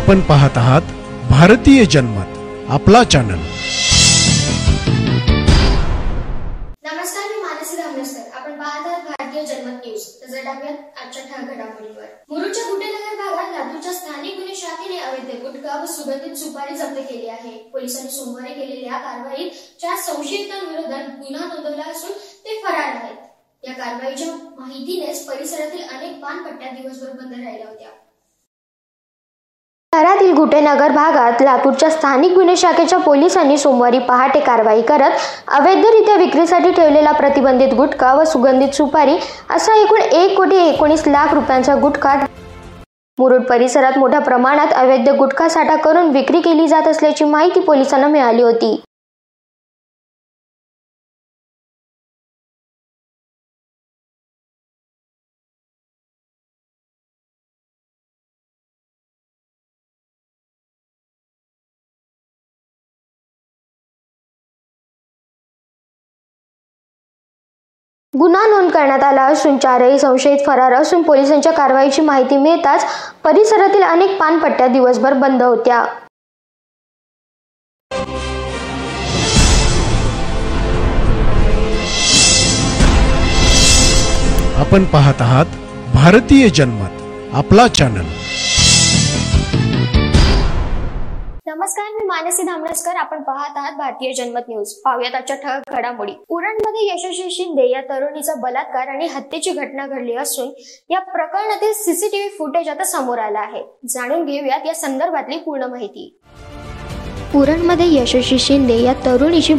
आपण पाहत आहात भारतीय जनमत, आपला चॅनल। नमस्कार, मी मानसी धामणेकर। आपण पाहत आहात भारतीय जनमत न्यूज। तर टाकूयात आजच्या ठळक घडामोडींवर। मुरुडच्या गुटेनगर भागात लातूरच्या स्थानिक गुन्हे शाखेने अवैध गुटखा व सुगंधित सुपारी जप्त केली आहे। पोलिसांनी सोमवारी केलेल्या कारवाईत 4 संशयितांविरोधात गुन्हा नोंदवला असून ते फरार आहेत। या कारवाईच्या माहितीनेच परिसरातील अनेक पानपट्ट्या दिवसभर बंद राहिल्या होत्या। शहरातील गुटेनगर भागात लातूरच्या स्थानिक गुन्हे शाखेच्या पोलिसांनी सोमवारी पहाटे कारवाई करत अवैधरित्या विक्रीसाठी ठेवलेला प्रतिबंधित गुटखा व सुगंधित सुपारी असा एकूण 1,19,00,000 रुपयांचा गुटखा मुरुड परिसरात मोठ्या प्रमाणात अवैध गुटखा साठा करून विक्री केली जात असल्याची माहिती पोलिसांना मिळाली होती। गुन्हा नोंद करण्यात आला असून 4ही संशयित फरार असून पोलिसांच्या कारवाईची माहिती मिळताच परिसरातील अनेक पानपट्ट्या दिवसभर बंद होत्या। आपण पाहत आहात भारतीय जनमत, आपला चॅनल। नमस्कार, मी मानसी धामणेकर। आपण पाहत आहात भारतीय जनमत न्यूज। पाहूयात आजच्या ठळक घडामोडी। उरणमध्ये यशस्वी शिंदे या तरुणीचा बलात्कार आणि हत्येची घटना घडली असून या प्रकरणातील सीसीटीव्ही फुटेज आता समोर आला आहे। जाणून घेऊयात या संदर्भातली पूर्ण माहिती। उरणमध्ये यशस्वी शिंदे या तरुणीची